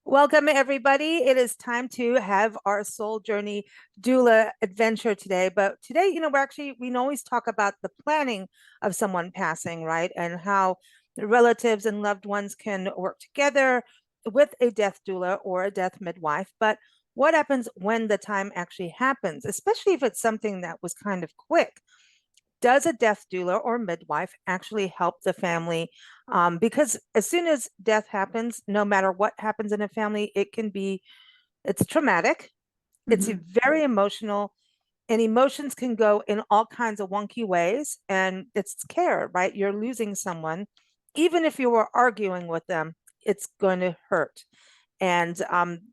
Welcome, everybody. It is time to have our soul journey doula adventure today. But today, we always talk about the planning of someone passing, right? And how the relatives and loved ones can work together with a death doula or a death midwife. But what happens when the time actually happens, especially if it's something that was kind of quick? Does a death doula or midwife actually help the family? Because as soon as death happens, no matter what happens in a family, it's traumatic, it's Mhm. very emotional, and emotions can go in all kinds of wonky ways. And it's care, right? You're losing someone. Even if you were arguing with them, it's going to hurt. And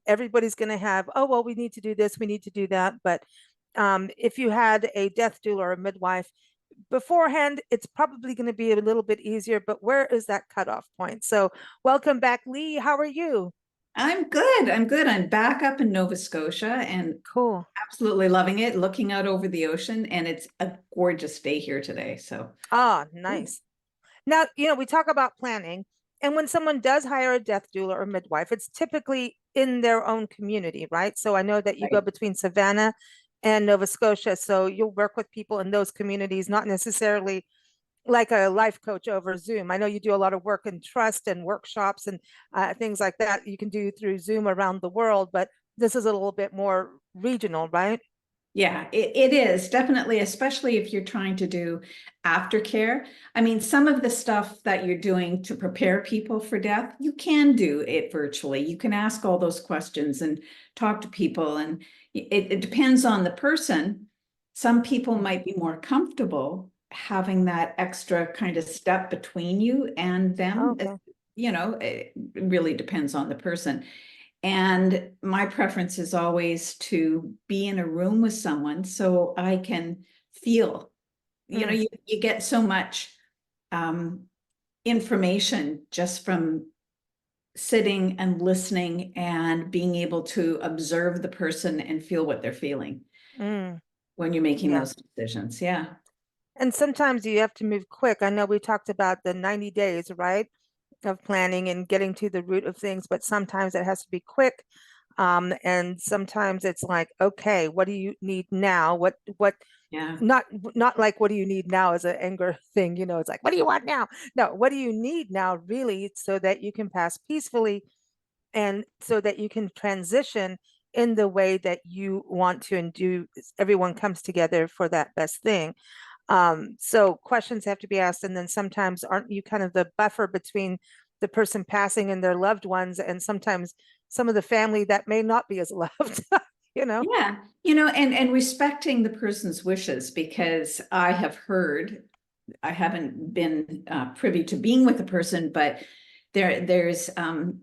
everybody's going to have, oh, well, we need to do this, we need to do that. But if you had a death doula or a midwife, beforehand, it's probably going to be a little bit easier, but where is that cutoff point? So, welcome back, Lee. How are you? I'm good. I'm good. I'm back up in Nova Scotia and Cool. absolutely loving it, looking out over the ocean, and it's a gorgeous day here today. So, Ah, yeah. nice. Now, we talk about planning, and when someone does hire a death doula or midwife, it's typically in their own community, right? So I know that you go Right. between Savannah and Nova Scotia, so you'll work with people in those communities, not necessarily like a life coach over Zoom. I know you do a lot of work in trust and workshops and things like that you can do through Zoom around the world, but this is a little bit more regional, right? Yeah, it is definitely, especially if you're trying to do aftercare. I mean, some of the stuff that you're doing to prepare people for death, you can do it virtually. You can ask all those questions and talk to people, and it depends on the person. Some people might be more comfortable having that extra kind of step between you and them. Okay. It really depends on the person. And my preference is always to be in a room with someone so I can feel, Mm. you get so much um, information just from sitting and listening and being able to observe the person and feel what they're feeling Mm. when you're making Yeah. those decisions. Yeah. And sometimes you have to move quick. I know we talked about the 90 days, right, of planning and getting to the root of things, but sometimes it has to be quick. And sometimes it's like, okay, what do you need now? What Yeah. not like what do you need now as an anger thing, it's like, what do you want now? No, what do you need now, really, so that you can pass peacefully and so that you can transition in the way that you want to and do everyone comes together for that best thing. So questions have to be asked, and then sometimes aren't you kind of the buffer between the person passing and their loved ones, and sometimes some of the family that may not be as loved, you know? Yeah. And respecting the person's wishes, because I have heard, I haven't been privy to being with a person, but there's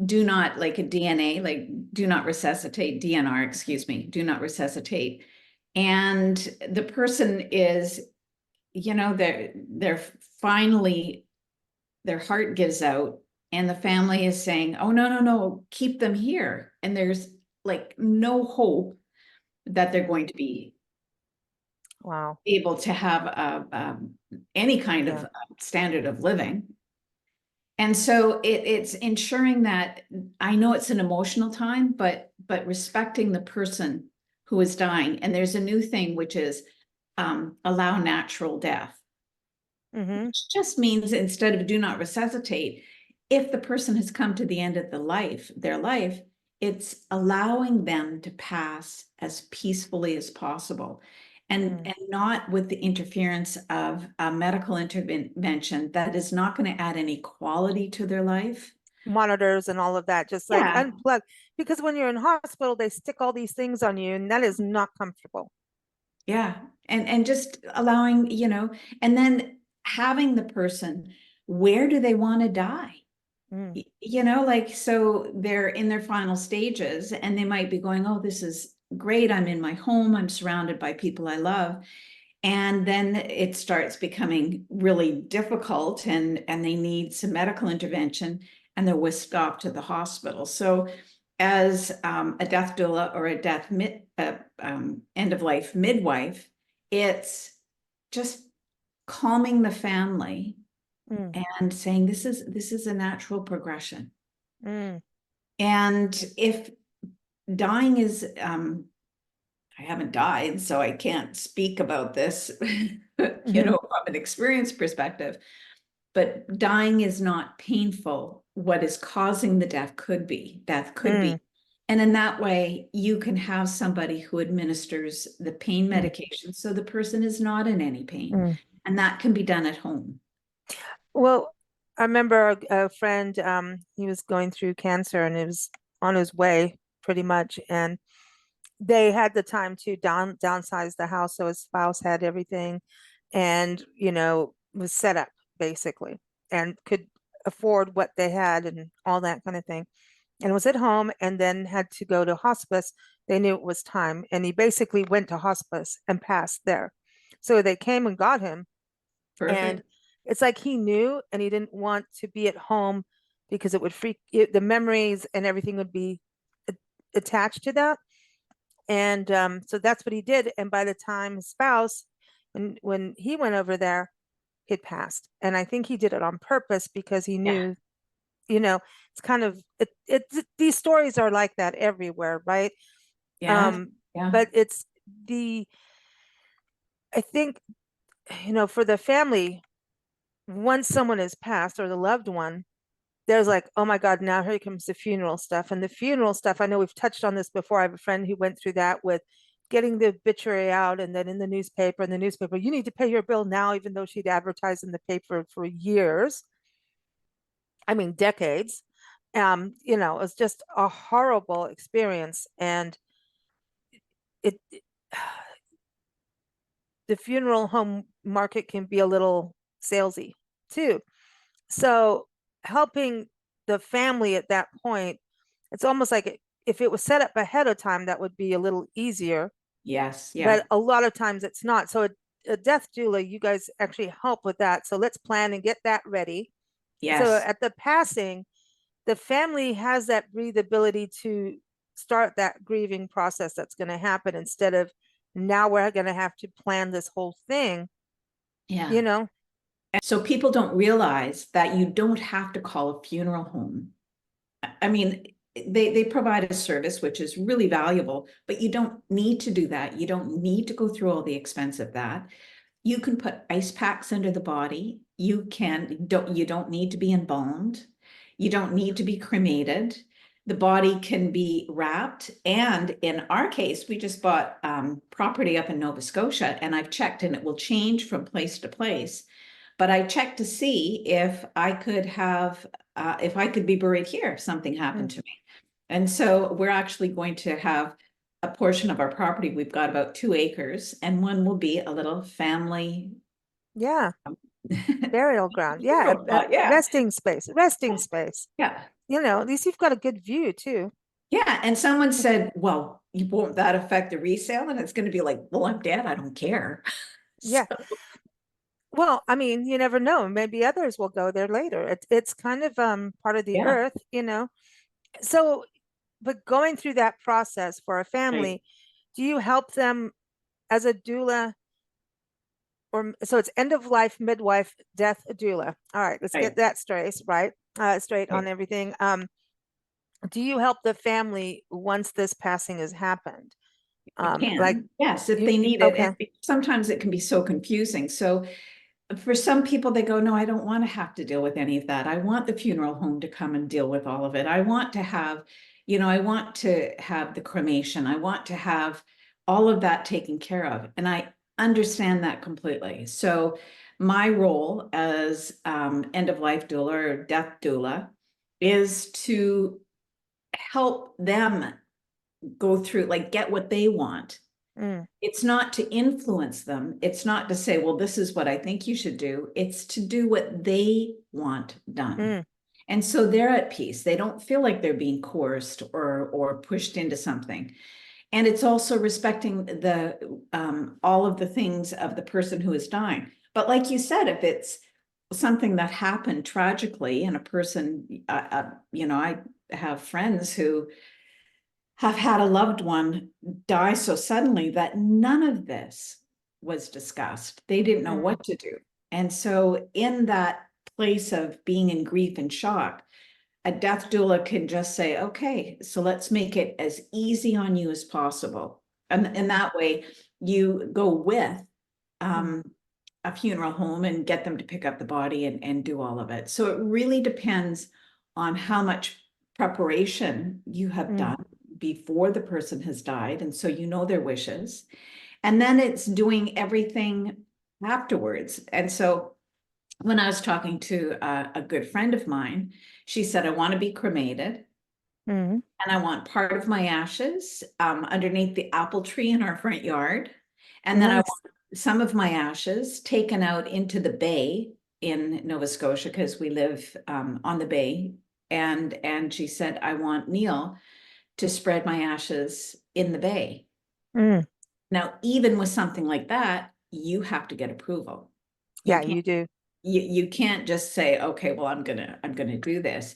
do not, like a DNA, like do not resuscitate, DNR, excuse me, do not resuscitate. And the person is, they're finally, their heart gives out, and the family is saying, oh, no, no, no, keep them here. And there's like no hope that they're going to be Wow. able to have any kind of Yeah. standard of living. And so it's ensuring that, I know it's an emotional time, but respecting the person who is dying. And there's a new thing, which is allow natural death, Mm-hmm. which just means, instead of do not resuscitate, if the person has come to the end of their life, it's allowing them to pass as peacefully as possible, and Mm. not with the interference of a medical intervention that is not going to add any quality to their life. Monitors and all of that, just like Yeah, unplug, because when you're in hospital, they stick all these things on you, and that is not comfortable. yeah. And just allowing, and then having the person, where do they want to die? Mm. Like, so they're in their final stages and they might be going, oh, this is great, I'm in my home, I'm surrounded by people I love. And then it starts becoming really difficult, and they need some medical intervention, and they're whisked off to the hospital. So as a death doula or a end of life midwife, it's just calming the family Mm. and saying, this is a natural progression. Mm. And if dying is, I haven't died, so I can't speak about this, Mhm. from an experience perspective, but dying is not painful. What is causing the death could be. Death could Mm, be. And in that way, you can have somebody who administers the pain mm, medication so the person is not in any pain. mm. And that can be done at home. Well, I remember a friend, he was going through cancer and it was on his way pretty much. And they had the time to downsize the house. So his spouse had everything and, was set up basically and could afford what they had and all that kind of thing. And was at home and then had to go to hospice. They knew it was time. And he basically went to hospice and passed there. So they came and got him. And Perfect. it's like he knew and he didn't want to be at home because it would the memories and everything would be attached to that. And so that's what he did. And by the time his spouse, when he went over there, he'd passed. And I think he did it on purpose because he Yeah. knew, it's kind of these stories are like that everywhere, right? Yeah. Um, Yeah. but it's the I think, for the family, once someone has passed or the loved one, there's like, oh my God, now here comes the funeral stuff. And the funeral stuff, I know we've touched on this before. I have a friend who went through that with getting the obituary out and then in the newspaper, you need to pay your bill now, even though she'd advertised in the paper for years. I mean, decades. It was just a horrible experience. And it the funeral home market can be a little salesy too. So helping the family at that point, it's almost like if it was set up ahead of time, that would be a little easier. Yes. Yeah. But a lot of times it's not. So a death doula, you guys actually help with that. So let's plan and get that ready. So Yes. at the passing, the family has that breathability to start that grieving process that's going to happen instead of now we're going to have to plan this whole thing, Yeah. you know? So people don't realize that you don't have to call a funeral home. I mean, they provide a service which is really valuable, but you don't need to do that. You don't need to go through all the expense of that. You can put ice packs under the body. You don't need to be embalmed. You don't need to be cremated. The body can be wrapped. And in our case, we just bought property up in Nova Scotia, and I've checked, and it will change from place to place. But I checked to see if if I could be buried here if something happened Mm. to me. And so we're actually going to have a portion of our property. We've got about 2 acres, and one will be a little family. Yeah. Burial ground. Yeah. Yeah, Resting space. Resting space. yeah, At least you've got a good view too. yeah. And someone said, well, won't that affect the resale? And it's going to be like, well, I'm dead. I don't care. So, Yeah. Well, I mean, you never know. Maybe others will go there later. It's kind of part of the yeah, earth. So, but going through that process for a right, family, do you help them as a doula or so it's end of life midwife death doula. All right, let's get right, that straight, right? Straight on right. everything. Do you help the family once this passing has happened? I Like can, yes, if you they need it. okay. And sometimes it can be so confusing. So for some people, they go, no, I don't want to have to deal with any of that. I want the funeral home to come and deal with all of it. I want to have, I want to have the cremation. I want to have all of that taken care of. And I understand that completely. So my role as end of life doula or death doula is to help them go through, like, get what they want. Mm, It's not to influence them. It's not to say, well, this is what I think you should do. It's to do what they want done. mm, And so they're at peace. They don't feel like they're being coerced or pushed into something. And it's also respecting the all of the things of the person who is dying. But like you said, if it's something that happened tragically and a person, I have friends who have had a loved one die so suddenly that none of this was discussed. They didn't know mm, what to do. And so, in that place of being in grief and shock, a death doula can just say, okay, so let's make it as easy on you as possible. And that way you go with a funeral home and get them to pick up the body and do all of it. So it really depends on how much preparation you have Mm, done before the person has died. And so you know their wishes. And then it's doing everything afterwards. And so when I was talking to a good friend of mine, she said, I want to be cremated mm, and I want part of my ashes underneath the apple tree in our front yard. And then I nice. want some of my ashes taken out into the bay in Nova Scotia because we live on the bay. And she said, I want Neil to spread my ashes in the bay. Mm, Now, even with something like that, you have to get approval. You yeah, can't you do. you can't just say, okay, well, I'm gonna do this.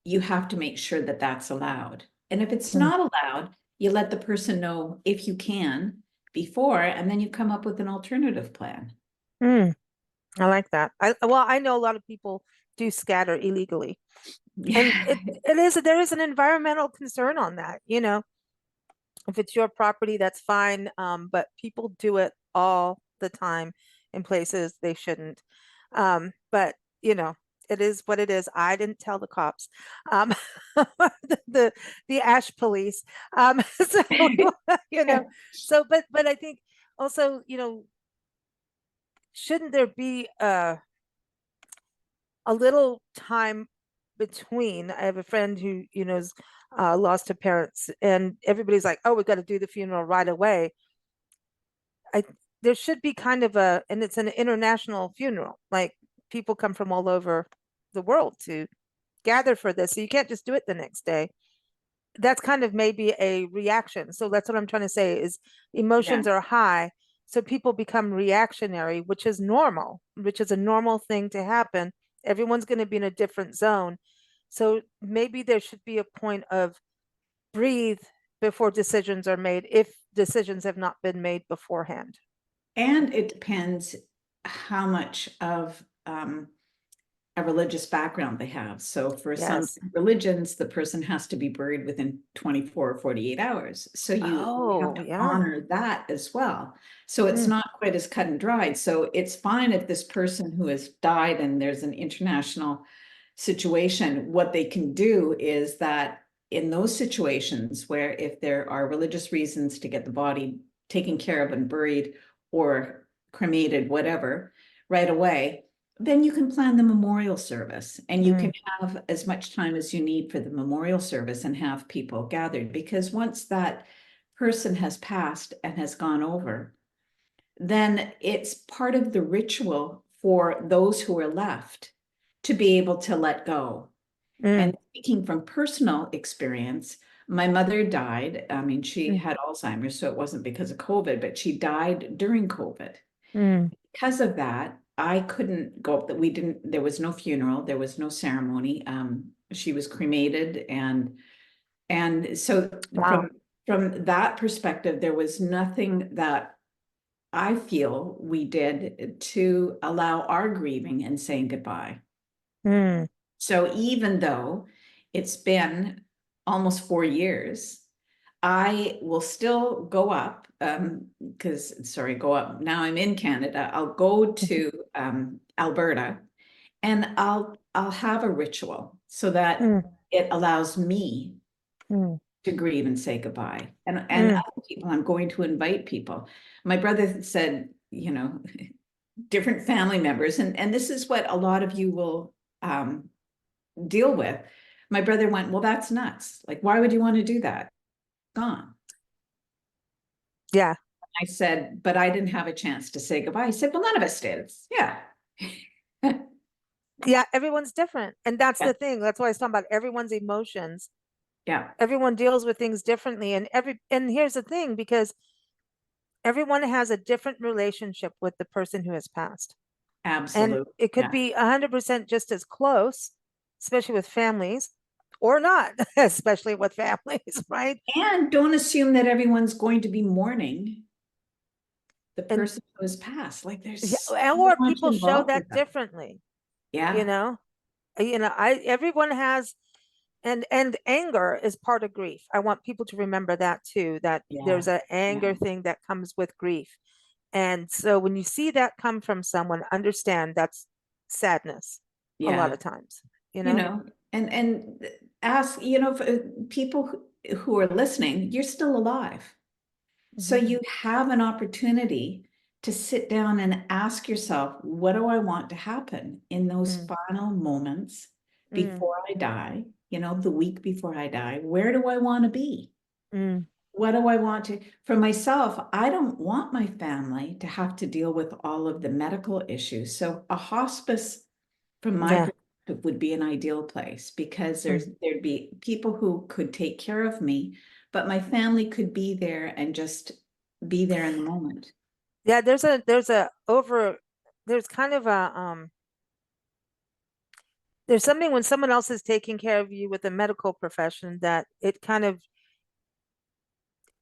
You have to make sure that that's allowed. And if it's Mm, not allowed, you let the person know if you can before, and then you come up with an alternative plan. mm, I like that. I know a lot of people do scatter illegally. And Yeah. there is an environmental concern on that, you know. If it's your property, that's fine. But people do it all the time in places they shouldn't. But you know, it is what it is. I didn't tell the cops, um, the the ash police. So you know, but I think also, you know, shouldn't there be a little time between? I have a friend who, you know, lost her parents, and everybody's like, "Oh, we got to do the funeral right away." I There should be kind of and it's an international funeral. Like people come from all over the world to gather for this, so you can't just do it the next day. That's kind of maybe a reaction. So that's what I'm trying to say is Yeah. emotions are high, so people become reactionary, which is normal, which is a normal thing to happen. Everyone's going to be in a different zone. So maybe there should be a point of breathe before decisions are made if decisions have not been made beforehand. And it depends how much of a religious background they have. So for some Yes. religions, the person has to be buried within 24 or 48 hours. So you have Oh, to yeah. honor that as well. So it's Mm, not quite as cut and dried. So it's fine if this person who has died and there's an international situation, what they can do is that in those situations where if there are religious reasons to get the body taken care of and buried or cremated, whatever, right away, then you can plan the memorial service and you can mm, have as much time as you need for the memorial service and have people gathered. Because once that person has passed and has gone over, then it's part of the ritual for those who are left to be able to let go. mm, And speaking from personal experience, my mother died. I mean, she mm, had Alzheimer's, so it wasn't because of COVID, but she died during COVID. mm, Because of that, I couldn't go up that we didn't, there was no funeral, there was no ceremony. She was cremated and so wow. from that perspective, there was nothing that I feel we did to allow our grieving and saying goodbye. Mm, So even though it's been almost 4 years, I will still go up because sorry, go up. Now I'm in Canada. I'll go to Alberta and I'll have a ritual so that mm, it allows me mm, to grieve and say goodbye. And mm, other people, I'm going to invite people. My brother said, you know, different family members, and this is what a lot of you will deal with. My brother went, well, that's nuts. Like, why would you want to do that? Gone. yeah. I said, but I didn't have a chance to say goodbye. He said, well, none of us did. Yeah. Yeah, everyone's different. And that's Yeah. the thing. That's why I was talking about everyone's emotions. Yeah. Everyone deals with things differently. And here's the thing, because everyone has a different relationship with the person who has passed. And Absolutely. it could Yeah. be 100% just as close, especially with families, or not, especially with families, right? And don't assume that everyone's going to be mourning the And person who has passed. Like yeah, there's so or much people show involved with that that. differently, you Yeah. know? I everyone has And anger is part of grief. I want people to remember that too, that Yeah, there's an yeah, anger thing that comes with grief. And so when you see that come from someone, understand that's sadness a lot yeah. of times, you You know? know, and ask, for people who are listening, you're still alive. So Mm-hmm. you have an opportunity to sit down and ask yourself, what do I want to happen in those Mm, final moments mm, before I die? The week before I die, where do I want to be? mm. What do I want to, for myself, I don't want my family to have to deal with all of the medical issues. So a hospice, from my Yeah. perspective, would be an ideal place because Mm. there'd be people who could take care of me, but my family could be there and just be there in the moment. Yeah, there's kind of there's something when someone else is taking care of you with a medical profession that it kind of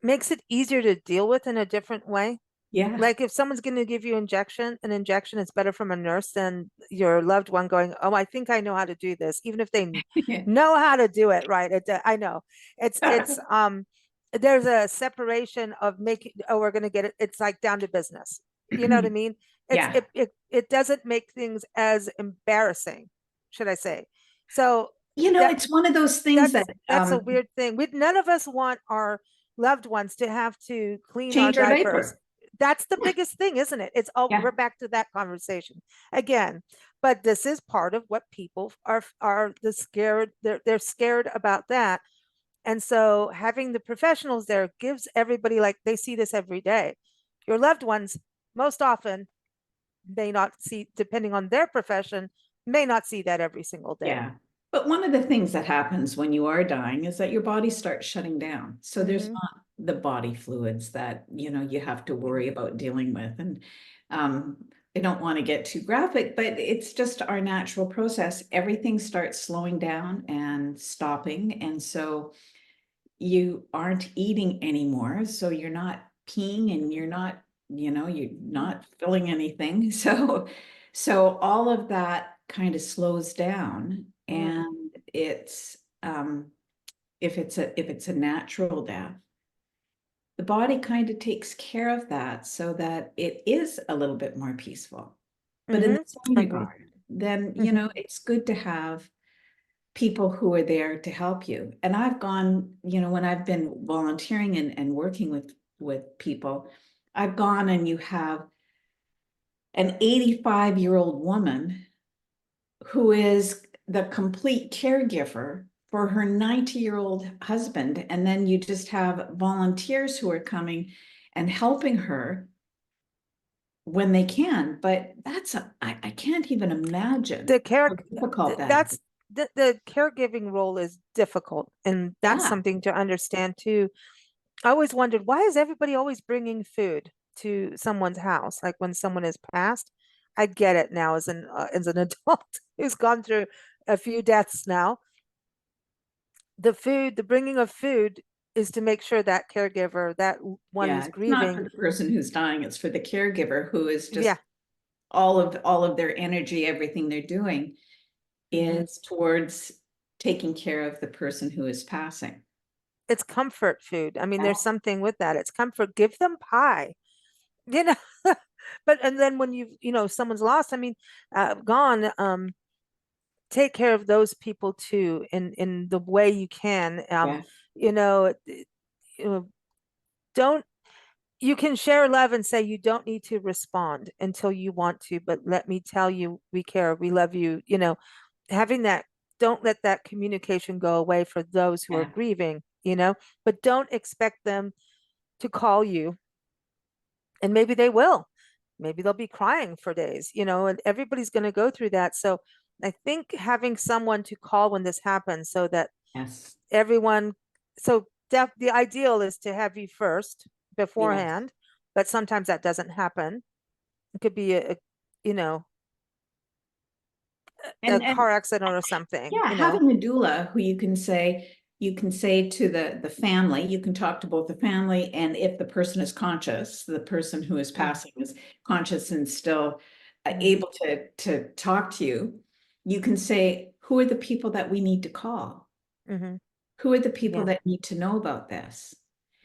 makes it easier to deal with in a different way. Yeah. Like if someone's going to give you an injection is better from a nurse than your loved one going, "Oh, I think I know how to do this," even if they know how to do it right. I know there's a separation of making. Oh, we're going to get it. It's like down to business. You know what I mean? Yeah. It doesn't make things as embarrassing, should I say? So that It's one of those things that that's a weird thing. None of us want our loved ones to have to clean our change our diapers. diaper. That's the Yeah. biggest thing, isn't it? It's all Yeah. we're back to that conversation again. But this is part of what people are the scared. They're scared about that. And so having the professionals there gives everybody like they see this every day. Your loved ones most often may not see, depending on their profession, may not see that every single day. Yeah. But one of the things that happens when you are dying is that your body starts shutting down. So there's Mm-hmm. not the body fluids that, you have to worry about dealing with. And um, I don't want to get too graphic, but it's just our natural process. Everything starts slowing down and stopping. And so you aren't eating anymore. So you're not peeing and you're not filling anything. So all of that kind of slows down. Mm-hmm. And it's if it's a natural death, the body kind of takes care of that so that it is a little bit more peaceful. But in Mm-hmm. the same Agree. regard, then Mm-hmm. it's good to have people who are there to help you. And I've gone, when I've been volunteering and working with people, I've gone and you have an 85-year-old woman who is the complete caregiver for her 90-year-old husband. And then you just have volunteers who are coming and helping her when they can. But I can't even imagine The care how difficult that is. that's the caregiving role is difficult, and that's Yeah. something to understand too. I always wondered, why is everybody always bringing food to someone's house like when someone is passed? I get it now as an adult who's gone through a few deaths now. The bringing of food is to make sure that caregiver, that one Yeah, who's it's not for grieving, the person who's dying, it's for the caregiver who is just yeah. all of their energy, everything they're doing Mhm. is towards taking care of the person who is passing. It's comfort food. I mean, Yeah. there's something with that. It's comfort. Give them pie, you know. But and then when someone's lost, I mean, gone, take care of those people too in the way you can. Yeah. You know, you know, don't you can share love and say you don't need to respond until you want to, but let me tell you, we care, we love you. Having that, don't let that communication go away for those who are Yeah. grieving, but don't expect them to call you, and maybe they will. Maybe they'll be crying for days, and everybody's going to go through that. So I think having someone to call when this happens so that Yes. everyone, the ideal is to have you first Yes. beforehand, but sometimes that doesn't happen. It could be you know, a And car accident or something, yeah, having a doula who you can say to the family, you can talk to both the family, and if the person is conscious, the person who is Mm, passing is conscious and still mm. able to talk to you, you can say, who are the people that we need to call? Hmm. Who are the people Yeah. that need to know about this?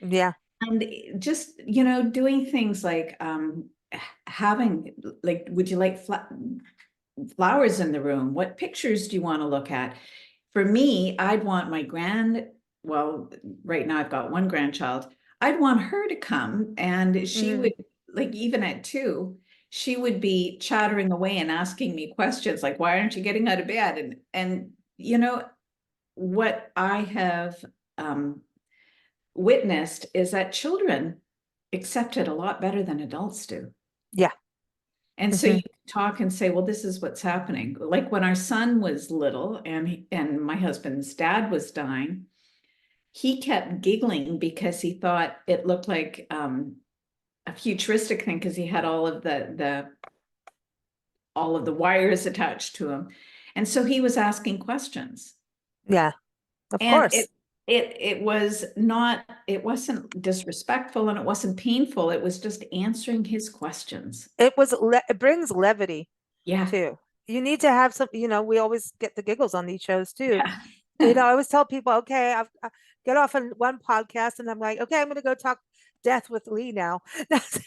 Yeah. And just, doing things like having, like, would you like flowers in the room? What pictures do you want to look at? For me, I'd want well, right now I've got one grandchild. I'd want her to come, and she Hmm. would, like, even at 2, she would be chattering away and asking me questions like, why aren't you getting out of bed? And what I have witnessed is that children accept it a lot better than adults do. Yeah. And so Hmm. you talk and say, well, this is what's happening. Like when our son was little and my husband's dad was dying, he kept giggling because he thought it looked like a futuristic thing because he had all of the wires attached to him. And so he was asking questions. Yeah. Of And course. it wasn't disrespectful and it wasn't painful. It was just answering his questions. It brings levity Yeah. too. You need to have some, we always get the giggles on these shows too. Yeah. I always tell people, okay, I get off on one podcast and I'm like, okay, I'm going to go talk death with Lee now.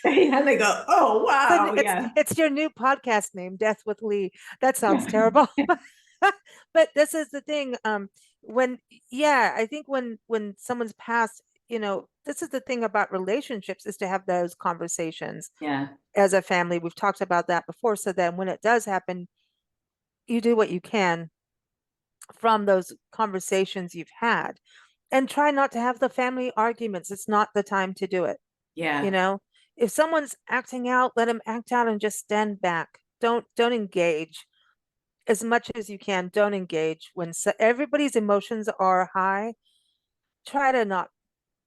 And they go, oh, So wow. it's Yeah. it's your new podcast name, Death with Lee. That sounds terrible. But this is the thing. When yeah, I think when someone's passed, this is the thing about relationships is to have those conversations Yeah. as a family. We've talked about that before. So then when it does happen, you do what you can from those conversations you've had and try not to have the family arguments. It's not the time to do it. You Yeah. know, if someone's acting out, let them act out and just stand back. Don't engage as much as you can. Don't engage when everybody's emotions are high. Try to not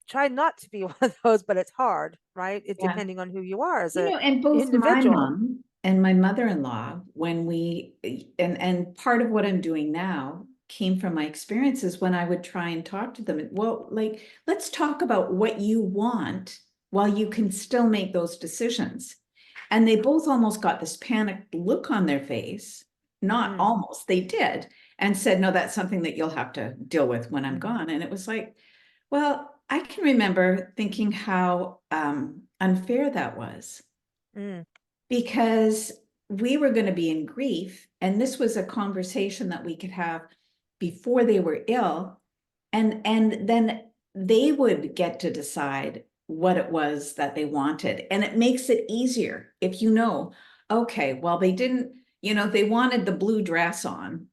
try not to be one of those, but it's hard, right? It Yeah. depending on who you are as a And both my individual. mom and my mother-in-law, when and part of what I'm doing now came from my experiences when I would try and talk to them. Well, like, let's talk about what you want while you can still make those decisions. And they both almost got this panicked look on their face. Not Mm, almost, they did, and said, no, that's something that you'll have to deal with when I'm mhm, gone. And it was like, well, I can remember thinking how unfair that was mm, because we were going to be in grief. And this was a conversation that we could have before they were ill. And then they would get to decide what it was that they wanted. And it makes it easier if okay, well, they didn't, they wanted the blue dress on.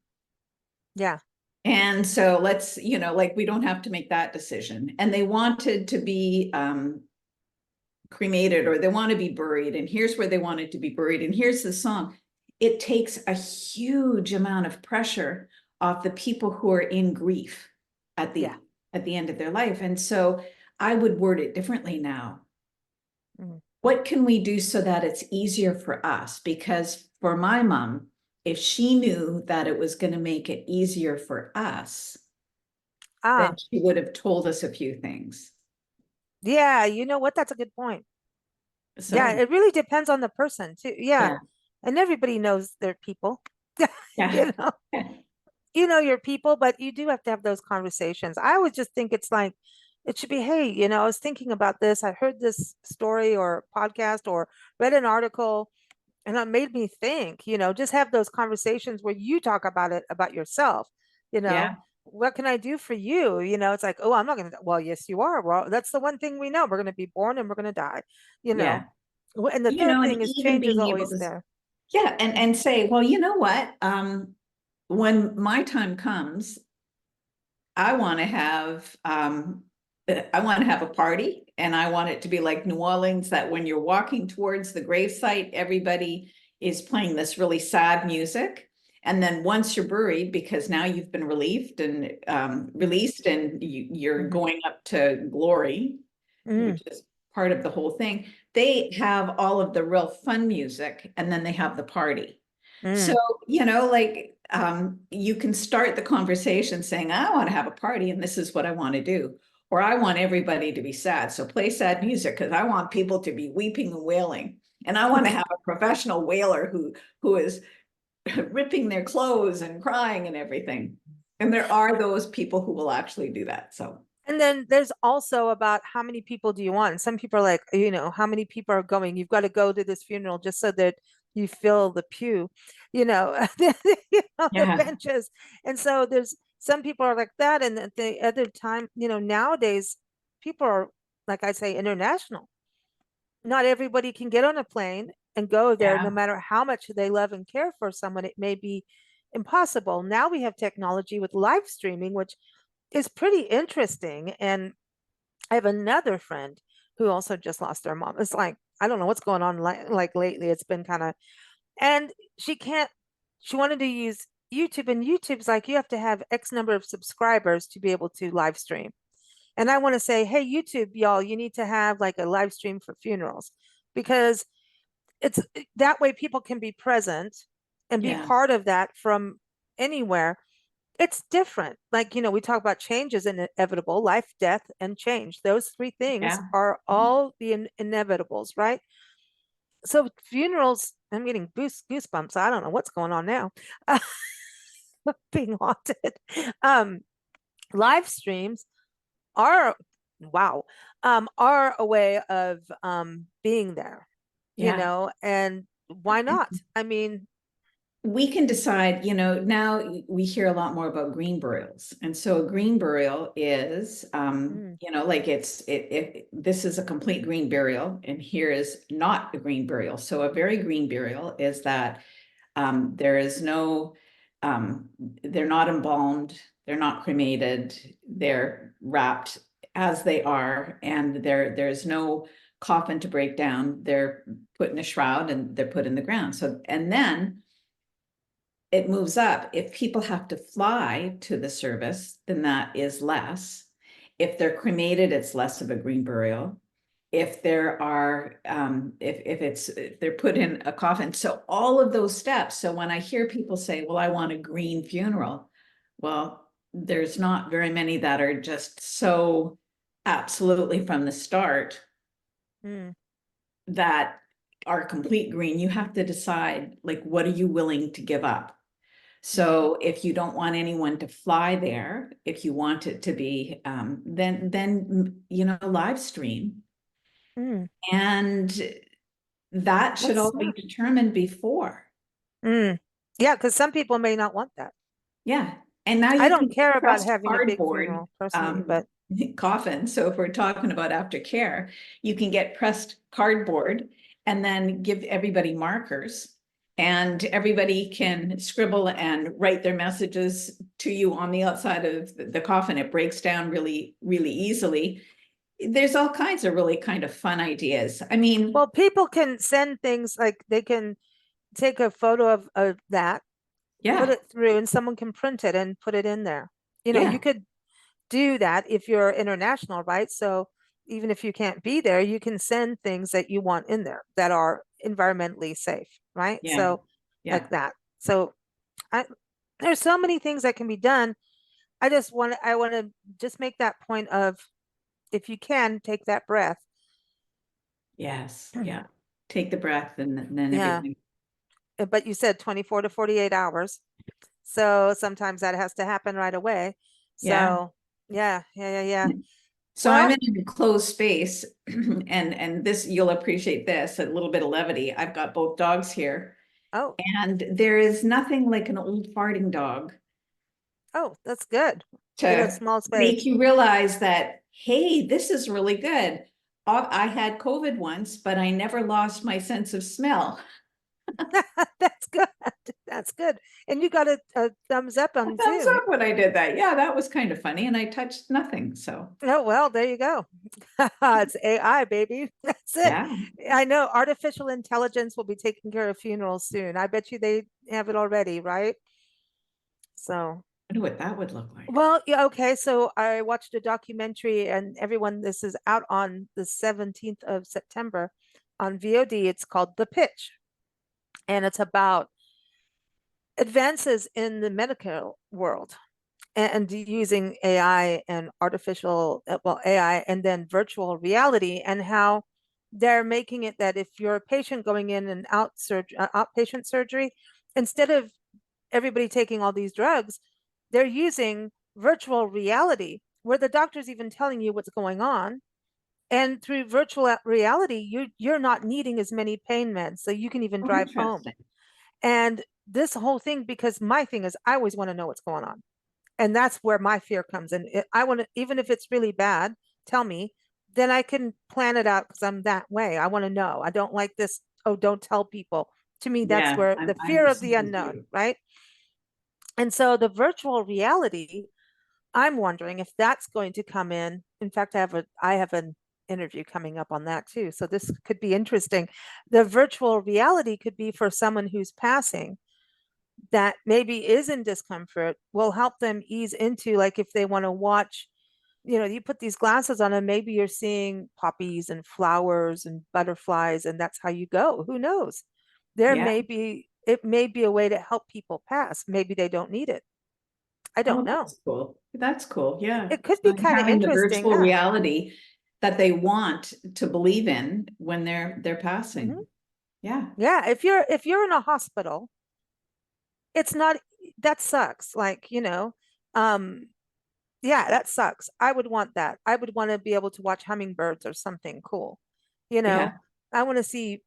yeah. And so let's, like, we don't have to make that decision. And they wanted to be cremated or they want to be buried. And here's where they wanted to be buried. And here's the song. It takes a huge amount of pressure off the people who are in grief at Yeah. the end of their life. And so I would word it differently now. Mm. What can we do so that it's easier for us? Because for my mom, if she knew that it was going to make it easier for us, then Ah, she would have told us a few things. yeah. You know what? That's a good point. Yeah, So, it really depends on the person too. Yeah. yeah, And everybody knows their people. yeah, You know, you know your people, but you do have to have those conversations. I would just think it's like it should be, hey, I was thinking about this. I heard this story or podcast or read an article and it made me think, just have those conversations where you talk about it about yourself, you know. yeah, What can I do for you? It's like, oh, I'm not gonna, well, yes, you are. Well, that's the one thing we know. We're gonna be born and we're gonna die, you know. yeah. And the third And thing is even change is being able always to, there. yeah, and say, well, you know what? When my time comes, I want to have a party and I want it to be like New Orleans, that when you're walking towards the gravesite, everybody is playing this really sad music. And then once you're buried, because now you've been relieved and released and you're Mhm. going up to glory, Mm, which is part of the whole thing, they have all of the real fun music and then they have the party. So, mm. like, you can start the conversation saying, I want to have a party and this is what I want to do. Or I want everybody to be sad. So play sad music because I want people to be weeping and wailing. And I want to have a professional wailer who is ripping their clothes and crying and everything. And there are those people who will actually do that. So And then there's also about how many people do you want? And some people are like, how many people are going? You've got to go to this funeral just so that you fill the pew, the yeah, benches. And so there's some people are like that. And at the other time, nowadays people are, like I say, international. Not everybody can get on a plane and go there, no yeah, matter how much they love and care for someone. It may be impossible. Now we have technology with live streaming, which is pretty interesting. And I have another friend who also just lost their mom. It's like, I don't know what's going on like lately. It's been kind of, and she wanted to use YouTube, and YouTube's like, you have to have X number of subscribers to be able to live stream. And I want to say, hey, YouTube, y'all, you need to have like a live stream for funerals, because it's that way people can be present and be yeah, part of that from anywhere. It's different. Like, we talk about change is inevitable, life, death, and change. Those three things yeah. are all the inevitables, right? So funerals, I'm getting goosebumps. I don't know what's going on now. Being haunted. Um, Live streams are, wow, are a way of being there, Yeah. and why not? I mean, We can decide, now we hear a lot more about green burials. And so a green burial is, mm, like this is a complete green burial and here is not a green burial. So a very green burial is that there is no, they're not embalmed, they're not cremated, they're wrapped as they are, and there's no coffin to break down. They're put in a shroud and they're put in the ground. So, and then it moves up. If people have to fly to the service, then that is less. If they're cremated, it's less of a green burial. If there are, if they're put in a coffin. So all of those steps. So when I hear people say, well, I want a green funeral, well, there's not very many that are just so absolutely from the start mm, that are complete green. You have to decide, like, what are you willing to give up? mm, So if you don't want anyone to fly there, if you want it to be, then live stream, mm. and that should That's all be smart. determined before. Mm. Yeah, because some people may not want that. Yeah, and now I you don't can care get about pressed having a big cardboard funeral personally, but coffin. So if we're talking about aftercare, you can get pressed cardboard and then give everybody markers. And everybody can scribble and write their messages to you on the outside of the coffin. It breaks down really, really easily. There's all kinds of really kind of fun ideas. I mean, well, people can send things, like they can take a photo of that, put yeah, it through, and someone can print it and put it in there. You yeah, could do that if you're international, right? So even if you can't be there, you can send things that you want in there that are environmentally safe, right? yeah, So yeah, like that. So I there's so many things that can be done. I want to just make that point of, if you can take that breath. yes, yeah. Take the breath and then Yeah. everything. But you said 24 to 48 hours. So sometimes that has to happen right away. Yeah. So yeah, yeah, yeah, yeah. So I'm Well, in an enclosed space and this, you'll appreciate this, a little bit of levity. I've got both dogs here oh, and there is nothing like an old farting dog oh, that's good. Get a to small make space. you realize that, hey, this is really good. I had COVID once, but I never lost my sense of smell. That's good. That's good. And you got a thumbs up A on thumbs Zoom. up when I did that. Yeah, that was kind of funny. And I touched nothing. So Oh, well, there you go. It's AI, baby. That's it. yeah, I know artificial intelligence will be taking care of funerals soon. I bet you they have it already, right? So, I wonder what that would look like. well, yeah, okay. So I watched a documentary, and everyone, this is out on the 17th of September on VOD. It's called The Pitch, and it's about advances in the medical world and using AI and AI and then virtual reality, and how they're making it that if you're a patient going in and outpatient surgery, instead of everybody taking all these drugs, they're using virtual reality where the doctor's even telling you what's going on. And through virtual reality, you're not needing as many pain meds, so you can even Oh, drive home. interesting. And this whole thing, because my thing is, I always want to know what's going on, and that's where my fear comes in. I want to, even if it's really bad, tell me, then I can plan it out because I'm that way. I want to know. I don't like this. Oh, don't tell people. To me, that's Yeah, where the I'm fear the of the same as unknown, you. right? And so the virtual reality, I'm wondering if that's going to come in. In fact, I have an interview coming up on that too. So this could be interesting. The virtual reality could be for someone who's passing that maybe is in discomfort, will help them ease into, like, if they want to watch, you put these glasses on and maybe you're seeing poppies and flowers and butterflies, and that's how you go. Who knows? Yeah. It may be a way to help people pass. Maybe they don't need it. I don't Oh, know. that's cool. That's cool. Yeah. It could be kind of Having the interesting. virtual Yeah. reality that they want to believe in when they're Mhm. passing. Yeah. Yeah. If you're in a hospital, it's not, that sucks. Like, um, yeah, that sucks. I would want that. I would want to be able to watch hummingbirds or something cool. You know, Yeah. I want to see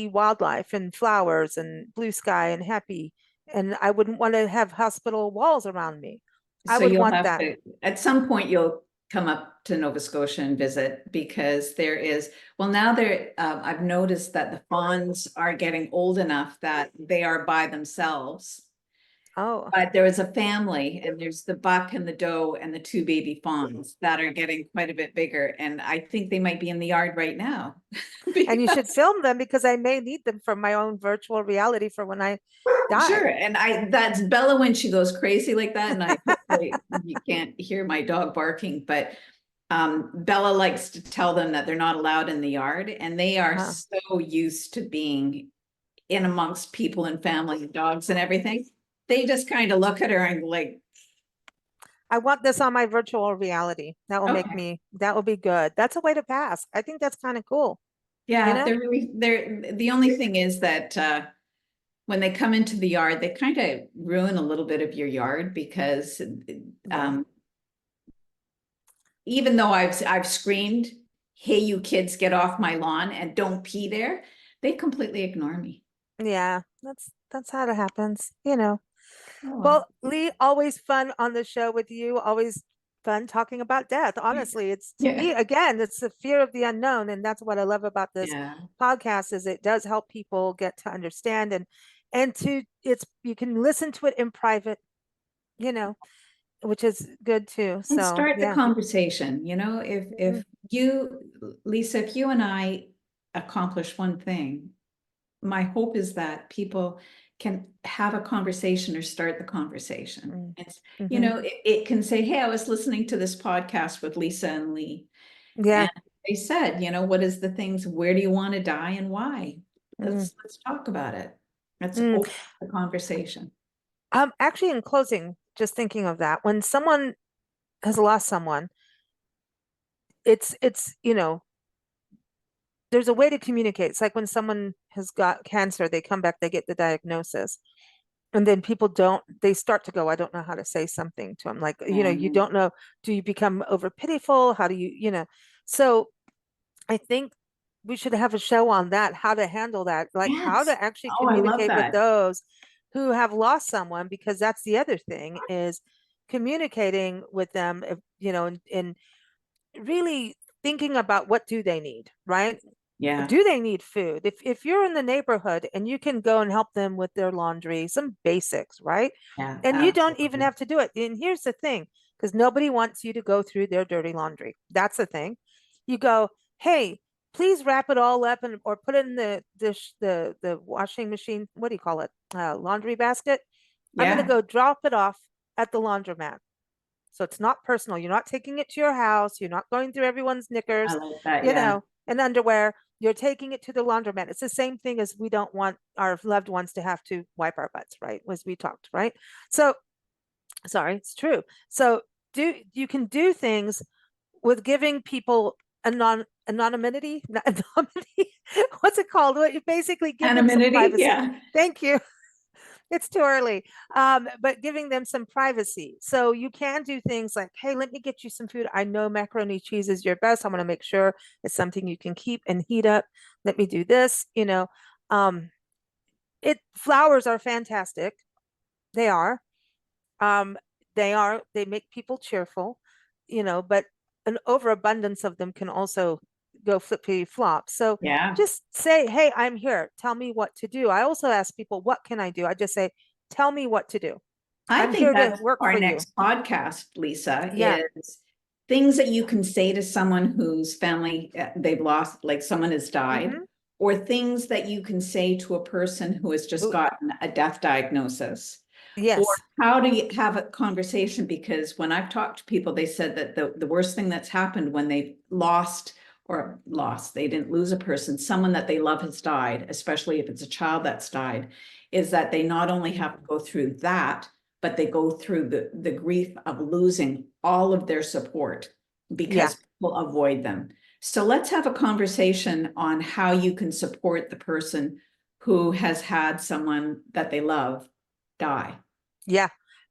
wildlife and flowers and blue sky and happy. And I wouldn't want to have hospital walls around me. I So would you'll want have that. to, at some point, you'll come up to Nova Scotia and visit because there is, well, now I've noticed that the fawns are getting old enough that they are by themselves. Oh, But there is a family and there's the buck and the doe and the two baby fawns that are getting quite a bit bigger. And I think they might be in the yard right now. and you should Because film them because I may need them for my own virtual reality for when I die. sure. And that's Bella when she goes crazy like that. And I hopefully you can't hear my dog barking, but Bella likes to tell them that they're not allowed in the yard. And they are Huh. so used to being in amongst people and family and dogs and everything. They just kind of look at her and like, I want this on my virtual reality. okay. That will be good. That's a way to pass. I think that's kind of cool, you Yeah, know? they're the only thing is that when they come into the yard, they kind of ruin a little bit of your yard because Yeah. um even though I've screamed, "Hey, you kids, get off my lawn and don't pee there," they completely ignore me. Yeah. That's how it happens. Oh well. Well, Lee, always fun on the show with you. Always fun talking about death. Honestly, it's, to Yeah. me, again, it's the fear of the unknown, and that's what I love about this Yeah. podcast is it does help people get to understand, and to it's you can listen to it in private, you know, which is good too. And So, start the yeah. conversation. If Mhm. you, Lisa, if you and I accomplish one thing, my hope is that people can have a conversation or start the conversation. Mm. It's, Mhm. it can say, hey, I was listening to this podcast with Lisa and Lee, Yeah. and they said, what is the things, where do you want to die and why? Mm. Let's talk about it. Let's Mm. open the conversation. Actually, in closing, just thinking of that, when someone has lost someone, it's there's a way to communicate. It's like when someone has got cancer, they come back, they get the diagnosis, and then people don't, they start to go, I don't know how to say something to them. Like, you And don't know, do you become over pitiful? How do so I think we should have a show on that, how to handle that, like how yes. to actually Oh, I love communicate with that. those who have lost someone, because that's the other thing is communicating with them, and really thinking about what do they need, right? Yeah. Do they need food? If you're in the neighborhood and you can go and help them with their laundry, some basics, right? Yeah, And you don't even absolutely. have to do it. And here's the thing, because nobody wants you to go through their dirty laundry. That's the thing. You go, hey, please wrap it all up and or put it in the washing machine. What do you call it? Laundry basket. I'm gonna Yeah, go drop it off at the laundromat. So it's not personal. You're not taking it to your house. You're not going through everyone's I knickers, like that. Yeah. and underwear. You're taking it to the laundromat. It's the same thing as we don't want our loved ones to have to wipe our butts, right? As we talked, right? So, sorry, it's true. So, you can do things with giving people anonymity, anonymity. What's it called? What you basically give them some Anonymity. privacy. Yeah. Thank you. It's too early. But giving them some privacy. So you can do things like, hey, let me get you some food. I know macaroni cheese is your best. I want to make sure it's something you can keep and heat up. Let me do this, you know. Um, Flowers are fantastic. They are. Um, they make people cheerful, you know, but an overabundance of them can also go flippy flop. So Yeah. just say, hey, I'm here. Tell me what to do. I also ask people, what can I do? I just say, tell me what to do. I I'm think here to that's work our for you. next podcast, Lisa, Yeah. is things that you can say to someone whose family they've lost, like someone has died, Mm-hmm. or things that you can say to a person who has just gotten a death diagnosis. Or Yes. how do you have a conversation? Because when I've talked to people, they said that the worst thing that's happened when they they didn't lose a person, someone that they love has died, especially if it's a child that's died, is that they not only have to go through that, but they go through the grief of losing all of their support Yeah. because people avoid them. So let's have a conversation on how you can support the person who has had someone that they love die. Yeah.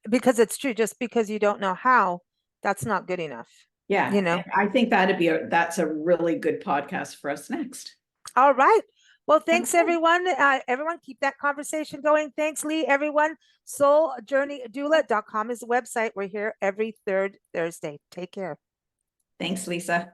Because it's true. Just because you don't know how, that's not good enough. You Yeah, know? and I think that's a really good podcast for us next. All right. Well, thanks Okay. everyone. Everyone keep that conversation going. Thanks, Lee. Everyone, souljourneydoula.com is the website. We're here every third Thursday. Take care. Thanks, Lisa.